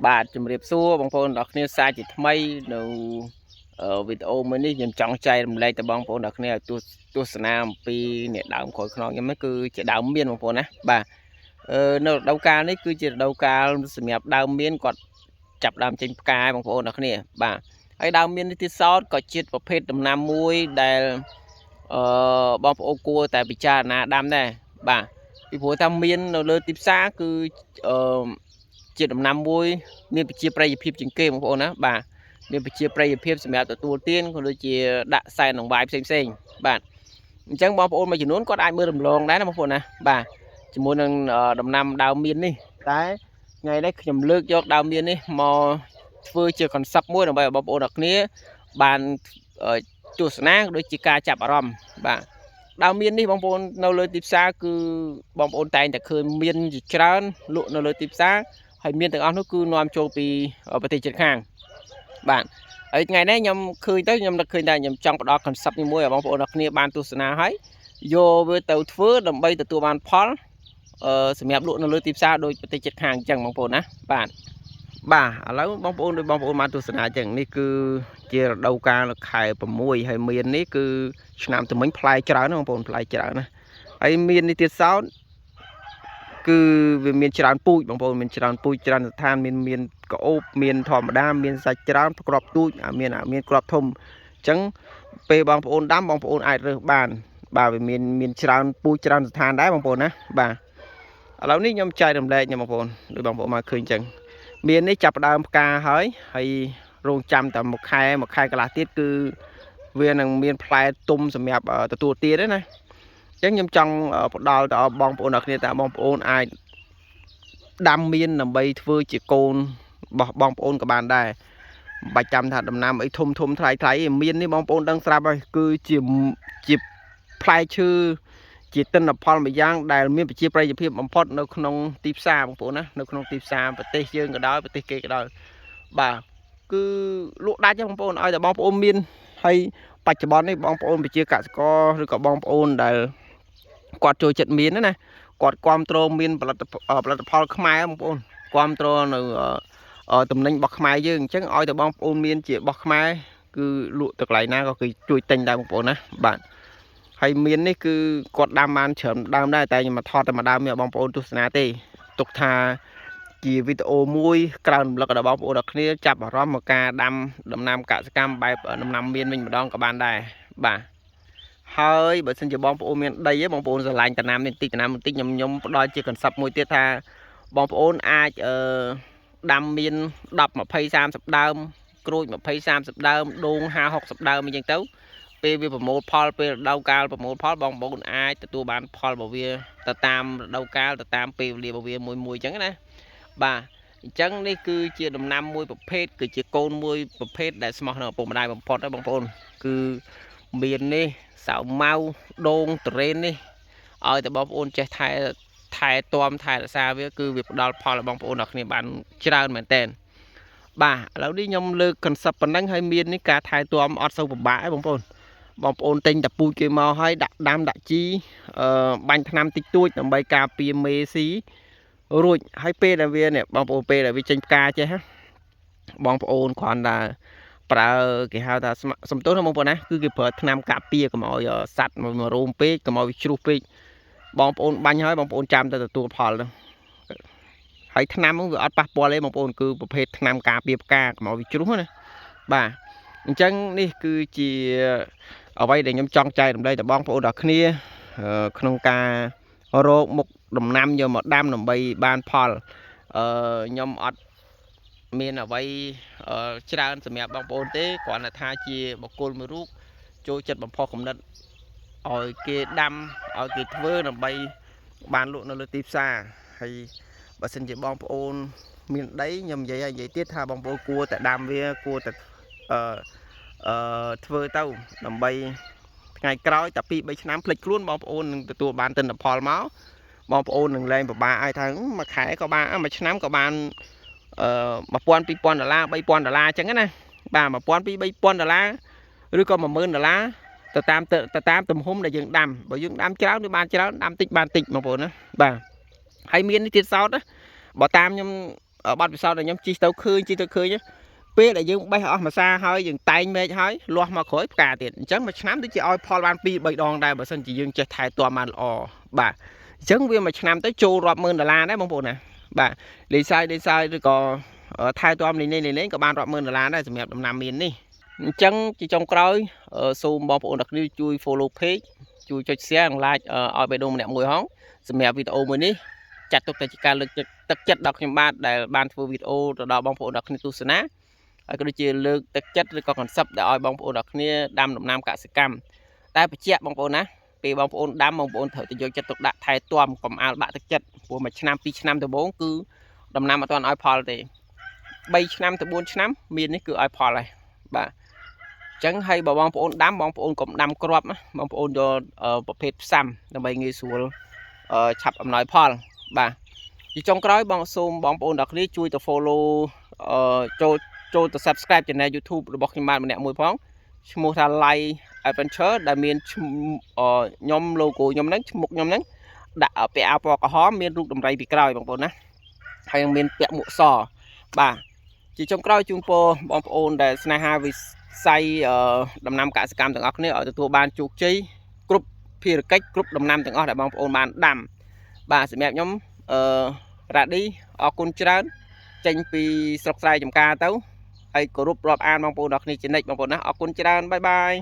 បាទជំរាបសួរបងប្អូនទាំងគ្នាសាជាថ្មីនៅវីដេអូមួយនេះខ្ញុំចង់ចែករំលែកទៅបងប្អូនទាំងគ្នាឲ្យទស្សនាអំពីអ្នកដើមក្រូចខ្នងខ្ញុំនេះគឺជាដើមមៀនបងប្អូនណាបាទនៅរដូវកាលនេះគឺជារដូវកាលសម្រាប់ដើមមៀនគាត់ចាប់ដើមចេញផ្កាយបងប្អូនទាំងគ្នាបាទហើយដើមមៀននេះទៀតសោតក៏ជាប្រភេទដំណាំមួយដែលបងប្អូនគួរតែពិចារណាដាំដែរបាទពីព្រោះថាមៀននៅលើទីផ្សារគឺជាដំណាំមួយមានប្រជាប្រិយភាពជាងគេបងប្អូនណាបាទមានប្រជាប្រិយភាពសម្រាប់ទទួលទានក៏ដូចជាដាក់សែនដង្វាយផ្សេងបាទអញ្ចឹងបងប្អូនមួយចំនួនគាត់អាចមើលរំលងដែរណាបងប្អូនណាបាទជាមួយនឹងដំណាំដើមមៀននេះតែថ្ងៃនេះខ្ញុំលើកយកដើមមៀននេះមកធ្វើជា concept មួយដើម្បីឲ្យបងប្អូនទាំងគ្នាបានទស្សនាដូចជាការចាប់អារម្មណ៍បាទដើមមៀននេះបងប្អូននៅលើទីផ្សារគឺបងប្អូនតែងតែឃើញមានជាច្រើនលក់នៅលើទីផ្សារហើយមានទាំងអស់នោះគឺនាំចូលពីប្រទេសជិតខាងបាទហើយថ្ងៃនេះខ្ញុំឃើញទៅខ្ញុំនឹកឃើញថាខ្ញុំចង់ផ្ដល់ concept មួយឲ្យបងប្អូនទាំងគ្នាបានទស្សនាហើយយកវាទៅធ្វើដើម្បីទទួលបានផលសម្រាប់លក់នៅលើទីផ្សារដោយប្រទេសជិតខាងអញ្ចឹងបងប្អូនណាបាទឥឡូវបងប្អូនដោយបងប្អូនបានទស្សនាអញ្ចឹងនេះគឺជារដូវកាលខែ6ហើយមៀននេះគឺឆ្នាំទៅមិញផ្លែច្រើនណាបងប្អូនផ្លែច្រើនណាហើយមៀននេះទៀតសោតគឺវាមានច្រើនពូជបងប្អូនមានច្រើនពូជច្រើនស្ថានមានក្អូបមានធម្មតាមានសាច់ច្រើនក្របទូចមានក្របធំអញ្ចឹងពេលបងប្អូនដាំបងប្អូនអាចរើសបានបាទវាមានច្រើនពូជច្រើនស្ថានដែរបងប្អូនណាបាទឥឡូវនេះខ្ញុំចែករំលែកបងប្អូនដូចបងប្អូនមកឃើញអញ្ចឹងមៀននេះចាប់ផ្ដើមផ្កាហើយរងចាំតែមួយខែកន្លះទៀតគឺវានឹងមានផ្លែទុំសម្រាប់ទទួលទានទេណាអញ្ចឹងខ្ញុំចង់ផ្ដល់ទៅដល់បងប្អូនទាំងគ្នាតែបងប្អូនអាចដាំមៀនដើម្បីធ្វើជាកូនរបស់បងប្អូនក៏បានដែរមិនបាច់ចាំថាដំណាំអីធំថ្លៃមៀននេះបងប្អូនដឹងស្រាប់ហើយគឺជាផ្លែឈើជាទិន្នផលមួយយ៉ាងដែលមានប្រជាប្រិយភាពបំផុតនៅក្នុងទីផ្សារបងប្អូនណានៅក្នុងទីផ្សារប្រទេសយើងក៏ដោយប្រទេសគេក៏ដោយបាទគឺលក់ដាច់បងប្អូនឲ្យតែបងប្អូនមានហើយបច្ចុប្បន្ននេះបងប្អូនប្រជាកសិករឬក៏បងប្អូនដែលគាត់ចូលចិត្តមៀនណាគាត់គ្រប់គ្រងមានផលិតផលខ្មែរបងប្អូនគ្រប់គ្រងនៅតំណែងរបស់ខ្មែរយើងអញ្ចឹងឲ្យតែបងប្អូនមានជារបស់ខ្មែរគឺលក់ទៅកន្លែងណាក៏គឺជួយទិញដែរបងប្អូនណាបាទហើយមៀននេះគឺគាត់ដាំបានច្រើនដើមដែរតែខ្ញុំមកថតតែមួយដើមឲ្យបងប្អូនទស្សនាទេទុកថាជាវីដេអូមួយក្រៅរំលឹកដល់បងប្អូនដល់គ្នាចាប់អារម្មណ៍មកការដាំដំណាំកសិកម្មបែបដំណាំមៀនវិញម្ដងក៏បានដែរបាទហើយបើសិនជាបងប្អូនមានដីបងប្អូនស្រឡាញ់តំណាំនេះបន្តិចខ្ញុំផ្ដល់ជា concept មួយទៀតថាបងប្អូនអាចដាំមៀន10 20 30ដើមក្រូច20 30ដើមដូង50 60ដើមអញ្ចឹងទៅពេលវាប្រមូលផលពេលរដូវកាលប្រមូលផលបងប្អូនអាចទទួលបានផលរបស់វាទៅតាមរដូវកាលទៅតាមពេលវេលារបស់វាមួយអញ្ចឹងណាបាទអញ្ចឹងនេះគឺជាដំណាំមួយប្រភេទគឺជាកូនមួយប្រភេទដែលស្មោះនៅឪពុកម្ដាយបំផុតហើយបងប្អូនគឺមាននេះសៅម៉ៅដូងតរ៉េននេះឲ្យតែបងប្អូនចេះថែទាំថែរក្សាវាគឺវាផ្ដល់ផលឲ្យបងប្អូនដល់គ្នាបានច្រើនមែនតើបាទឥឡូវនេះខ្ញុំលើក concept ប៉ុណ្ណឹងហើយមាននេះការថែទាំអត់សូវពិបាកទេបងប្អូនទិញតែពូជគេមកហើយដាក់ដាំដាក់ជីបាញ់ថ្នាំតិចតួចដើម្បីការពារមេស៊ីរួចហើយពេលដែលវានេះបងប្អូនពេលដែលវាចេញផ្កាចេះបងប្អូនគ្រាន់តែប្រើគេហៅថាសំទោសណាបងប្អូនណាគឺគេប្រើថ្នាំការពារកុំឲ្យសត្វមករោមពេកកុំឲ្យវាជ្រុះពេកបងប្អូនបាញ់ហើយបងប្អូនចាំតែទទួលផលទៅហើយថ្នាំវាអត់ប៉ះពាល់ទេបងប្អូនគឺប្រភេទថ្នាំការពារផ្កាកុំឲ្យវាជ្រុះណាបាទអញ្ចឹងនេះគឺជាអ្វីដែលខ្ញុំចង់ចែករំលែកដល់បងប្អូនដល់គ្នាក្នុងការរកមុខដំណាំយកមកដាំដើម្បីបានផលខ្ញុំអត់មានអ្វីច្រើនសម្រាប់បងប្អូនទេគ្រាន់តែថាជាបុគ្គលមួយរូបចូលចិត្តបំផុសគំនិតឲ្យគេដាំឲ្យគេធ្វើដើម្បីបានលក់នៅលើទីផ្សារហើយបើសិនជាបងប្អូនមានដីខ្ញុំនិយាយទៀតថាបងប្អូនគួរតែដាំវាគួរតែធ្វើទៅដើម្បីថ្ងៃក្រោយតែ2 3ឆ្នាំផ្លេចខ្លួនបងប្អូននឹងទទួលបានទិន្នផលមកបងប្អូននឹងលែងពិបាកឲ្យថាមួយខែក៏បានមួយឆ្នាំក៏បាន$1000 $2000 $3000អញ្ចឹងណាបាទ$1000 $2000 ឬក៏$10000ទៅតាមទំហំដែលយើងដាំបើយើងដាំច្រើនវាបានច្រើនដាំតិចបានតិចបងប្អូនណាបាទហើយមាននេះទៀតសោតបើតាមខ្ញុំ បាត់ពិសោធន៍ដែលខ្ញុំជីទៅឃើញពេលដែលយើងបេះអស់មួយសាហើយយើងតែងមែកហើយលាស់មកក្រោយផ្កាទៀតអញ្ចឹងមួយឆ្នាំដូចជាឲ្យផលបាន2 3 ដងដែរបើសិនជាយើងចេះថែទាំបានល្អបាទអញ្ចឹងវាមួយឆ្នាំទៅចូលរាប់ម៉ឺនដុល្លារដែរបងប្អូនណាបាទលេខសាយឬក៏ថែទាំលេងក៏បានរាប់ម៉ឺនដុល្លារដែរសម្រាប់ដំណាំមៀននេះអញ្ចឹងជាចុងក្រោយសូមបងប្អូនទាំងគ្នាជួយ follow page ជួយចុច share និង like ឲ្យបេះដូងម្នាក់មួយហងសម្រាប់វីដេអូមួយនេះចាត់ទុកតែជាការលើកទឹកចិត្តដល់ខ្ញុំបាទដែលបានធ្វើវីដេអូទៅដល់បងប្អូនទាំងគ្នាទស្សនាហើយក៏ដូចជាលើកទឹកចិត្តឬក៏ concept ដែលឲ្យបងប្អូនទាំងគ្នាដាំដំណាំកសិកម្មតែបញ្ជាក់បងប្អូនណាពេលបងប្អូនដាំបងប្អូនត្រូវតែយកចិត្តទុកដាក់ថែទាំកុំអាលបាក់ទឹកចិត្តព្រោះមួយឆ្នាំ2 ឆ្នាំដំបូងគឺដំណាំអត់ទាន់ឲ្យផលទេ3 ឆ្នាំទៅ 4 ឆ្នាំមាននេះគឺឲ្យផលហើយបាទអញ្ចឹងហើយបើបងប្អូនដាំបងប្អូនកុំដាំគ្រាប់ណាបងប្អូនយកប្រភេទផ្សាំដើម្បីងាយស្រួលឆាប់អំណោយផលបាទជាចុងក្រោយសូមបងប្អូនទាំងគ្នាជួយទៅ follow ចូលទៅ subscribe channel YouTube របស់ខ្ញុំបាទម្នាក់មួយផងឈ្មោះថា Live Adventure ដែលមានខ្ញុំ logo ខ្ញុំហ្នឹងឈ្មោះខ្ញុំហ្នឹងដាក់ពាក់អាវពណ៌ក្រហមមានរូបដំរីពីក្រោយបងប្អូនណាហើយមានពាក់មួកសបាទជាចុងក្រោយជូនពរបងប្អូនដែលស្នេហាវិស័យដំណាំកសិកម្មទាំងអស់គ្នាឲ្យទទួលបានជោគជ័យគ្រប់ភារកិច្ចគ្រប់ដំណាំទាំងអស់ដែលបងប្អូនបានដាំបាទសម្រាប់ខ្ញុំរ៉ាឌីអរគុណច្រើនចេញពីស្រុកស្រែចម្ការទៅហើយគោរពរាប់អានបងប្អូនទាំងគ្នាជានិច្ចបងប្អូនណាអរគុណច្រើនបាយបាយ